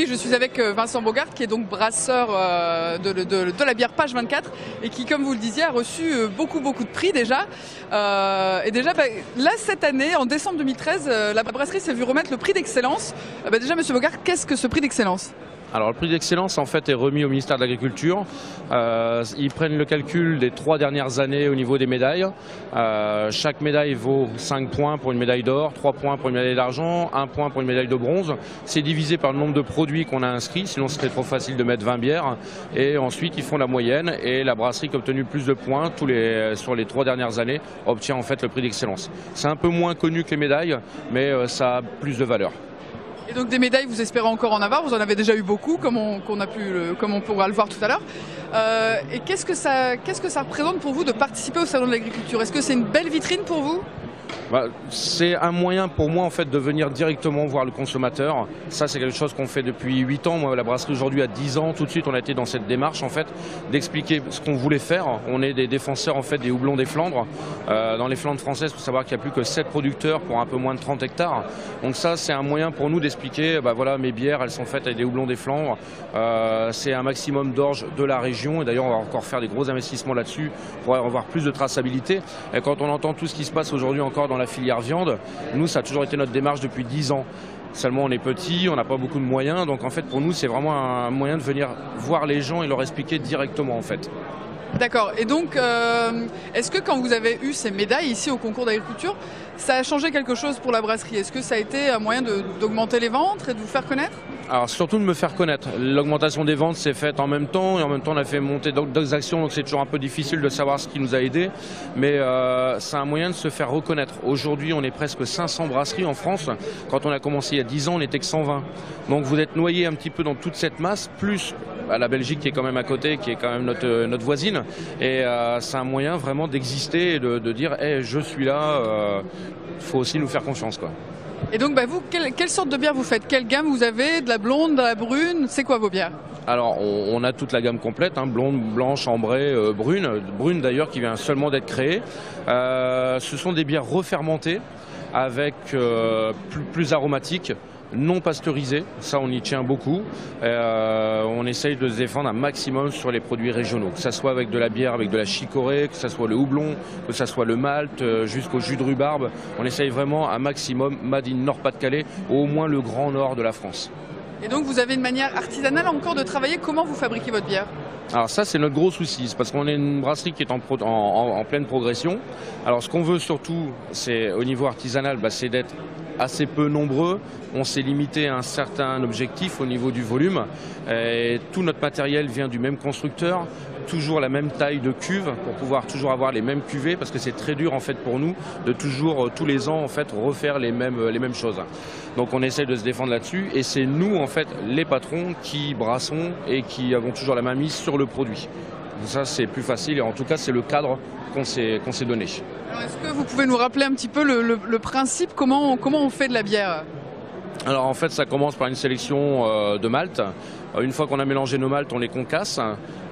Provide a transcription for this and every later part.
Oui, je suis avec Vincent Bogart, qui est donc brasseur de la bière Page 24 et qui, comme vous le disiez, a reçu beaucoup de prix déjà. Et déjà, là, cette année, en décembre 2013, la brasserie s'est vue remettre le prix d'excellence. Déjà, Monsieur Bogart, qu'est-ce que ce prix d'excellence ? Alors le prix d'excellence en fait est remis au ministère de l'Agriculture. Ils prennent le calcul des 3 dernières années au niveau des médailles. Chaque médaille vaut 5 points pour une médaille d'or, 3 points pour une médaille d'argent, 1 point pour une médaille de bronze. C'est divisé par le nombre de produits qu'on a inscrits, sinon ce serait trop facile de mettre 20 bières. Et ensuite ils font la moyenne et la brasserie qui a obtenu plus de points sur les 3 dernières années obtient en fait le prix d'excellence. C'est un peu moins connu que les médailles, mais ça a plus de valeur. Et donc des médailles, vous espérez encore en avoir? Vous en avez déjà eu beaucoup, comme on pourra le voir tout à l'heure. Et qu'est-ce que ça représente pour vous de participer au Salon de l'Agriculture? Est-ce que c'est une belle vitrine pour vous? C'est un moyen pour moi en fait de venir directement voir le consommateur. Ça c'est quelque chose qu'on fait depuis 8 ans. Moi la brasserie aujourd'hui a 10 ans. Tout de suite on a été dans cette démarche en fait d'expliquer ce qu'on voulait faire. On est des défenseurs en fait des houblons des Flandres. Dans les Flandres françaises, il faut savoir qu'il n'y a plus que 7 producteurs pour un peu moins de 30 hectares. Donc ça c'est un moyen pour nous d'expliquer, voilà, mes bières elles sont faites avec des houblons des Flandres. C'est un maximum d'orge de la région et d'ailleurs on va encore faire des gros investissements là-dessus pour avoir plus de traçabilité. Et quand on entend tout ce qui se passe aujourd'hui encore dans la filière viande, nous ça a toujours été notre démarche depuis 10 ans. Seulement on est petit, on n'a pas beaucoup de moyens, donc en fait pour nous c'est vraiment un moyen de venir voir les gens et leur expliquer directement en fait. D'accord, et donc est-ce que quand vous avez eu ces médailles ici au concours d'agriculture, ça a changé quelque chose pour la brasserie? Est-ce que ça a été un moyen d'augmenter les ventes et de vous faire connaître? Alors surtout de me faire connaître. L'augmentation des ventes s'est faite en même temps et en même temps on a fait monter d'autres actions, donc c'est toujours un peu difficile de savoir ce qui nous a aidés, mais c'est un moyen de se faire reconnaître. Aujourd'hui on est presque 500 brasseries en France. Quand on a commencé il y a 10 ans on n'était que 120. Donc vous êtes noyé un petit peu dans toute cette masse, plus la Belgique qui est quand même à côté, qui est quand même notre voisine, et c'est un moyen vraiment d'exister et de dire hey, je suis là, faut aussi nous faire confiance quoi. Et donc vous, quelle sorte de bière vous faites? Quelle gamme vous avez? De la blonde, de la brune? C'est quoi vos bières? Alors on a toute la gamme complète, blonde, blanche, ambrée, brune d'ailleurs qui vient seulement d'être créée. Ce sont des bières refermentées avec plus aromatiques, non pasteurisé, ça on y tient beaucoup. On essaye de se défendre un maximum sur les produits régionaux, que ce soit avec de la bière, avec de la chicorée, que ce soit le houblon, que ce soit le malt, jusqu'au jus de rhubarbe. On essaye vraiment un maximum made in Nord-Pas-de-Calais, au moins le grand nord de la France. Et donc vous avez une manière artisanale encore de travailler. Comment vous fabriquez votre bière? Alors ça c'est notre gros souci, c'est parce qu'on est une brasserie qui est en pleine progression. Alors ce qu'on veut surtout, c'est au niveau artisanal, c'est d'être assez peu nombreux. On s'est limité à un certain objectif au niveau du volume. Et tout notre matériel vient du même constructeur, toujours la même taille de cuve pour pouvoir toujours avoir les mêmes cuvées, parce que c'est très dur en fait pour nous de toujours tous les ans en fait refaire les mêmes choses. Donc on essaie de se défendre là-dessus et c'est nous en fait les patrons qui brassons et qui avons toujours la main mise sur le produit. Donc ça c'est plus facile et en tout cas c'est le cadre qu'on s'est donné. Alors est-ce que vous pouvez nous rappeler un petit peu le principe, comment on fait de la bière? Alors en fait ça commence par une sélection de maltes. Une fois qu'on a mélangé nos maltes, on les concasse,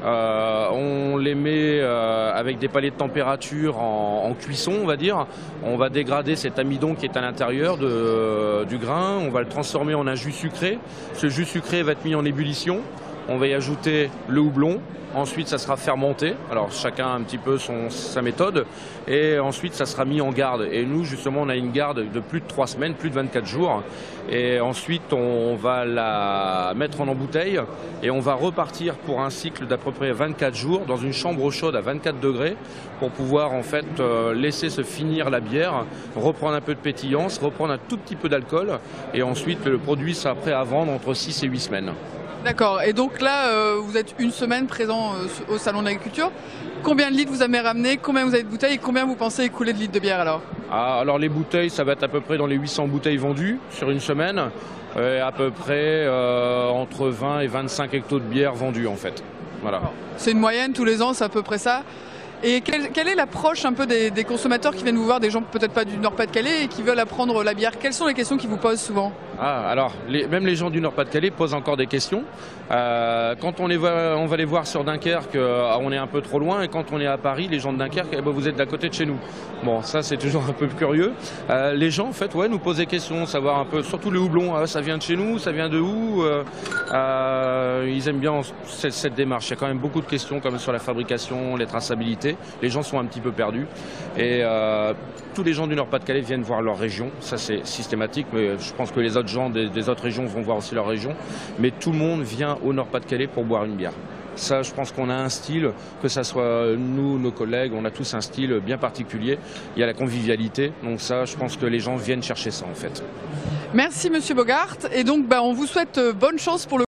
on les met avec des paliers de température en cuisson on va dire. On va dégrader cet amidon qui est à l'intérieur du grain, on va le transformer en un jus sucré. Ce jus sucré va être mis en ébullition, on va y ajouter le houblon. Ensuite, ça sera fermenté. Alors, chacun a un petit peu sa méthode. Et ensuite, ça sera mis en garde. Et nous, justement, on a une garde de plus de 3 semaines, plus de 24 jours. Et ensuite, on va la mettre en embouteille. Et on va repartir pour un cycle d'à peu près 24 jours dans une chambre chaude à 24 degrés pour pouvoir, en fait, laisser se finir la bière, reprendre un peu de pétillance, reprendre un tout petit peu d'alcool. Et ensuite, le produit sera prêt à vendre entre 6 et 8 semaines. D'accord, et donc là, vous êtes une semaine présent au Salon de l'Agriculture. Combien de litres vous avez ramené? Combien vous avez de bouteilles? Et combien vous pensez écouler de litres de bière alors? Alors les bouteilles, ça va être à peu près dans les 800 bouteilles vendues sur une semaine. À peu près entre 20 et 25 hectos de bière vendus en fait. Voilà. C'est une moyenne tous les ans, c'est à peu près ça. Et quelle est l'approche un peu des consommateurs qui viennent vous voir, des gens peut-être pas du Nord-Pas-de-Calais et qui veulent apprendre la bière? Quelles sont les questions qu'ils vous posent souvent? Alors, même les gens du Nord-Pas-de-Calais posent encore des questions. Quand on va les voir sur Dunkerque, on est un peu trop loin, et quand on est à Paris, les gens de Dunkerque, vous êtes d'à côté de chez nous. Bon, ça c'est toujours un peu curieux. Les gens, en fait, nous posent des questions, savoir un peu, surtout le houblon, ça vient de chez nous, ça vient de où ils aiment bien cette démarche. Il y a quand même beaucoup de questions comme sur la fabrication, les traçabilités. Les gens sont un petit peu perdus. Et tous les gens du Nord-Pas-de-Calais viennent voir leur région. Ça c'est systématique, mais je pense que les autres gens des autres régions vont voir aussi leur région. Mais tout le monde vient au Nord-Pas-de-Calais pour boire une bière. Ça, je pense qu'on a un style, que ça soit nous, nos collègues, on a tous un style bien particulier. Il y a la convivialité, donc ça, je pense que les gens viennent chercher ça en fait. Merci Monsieur Bogart, et donc on vous souhaite bonne chance pour le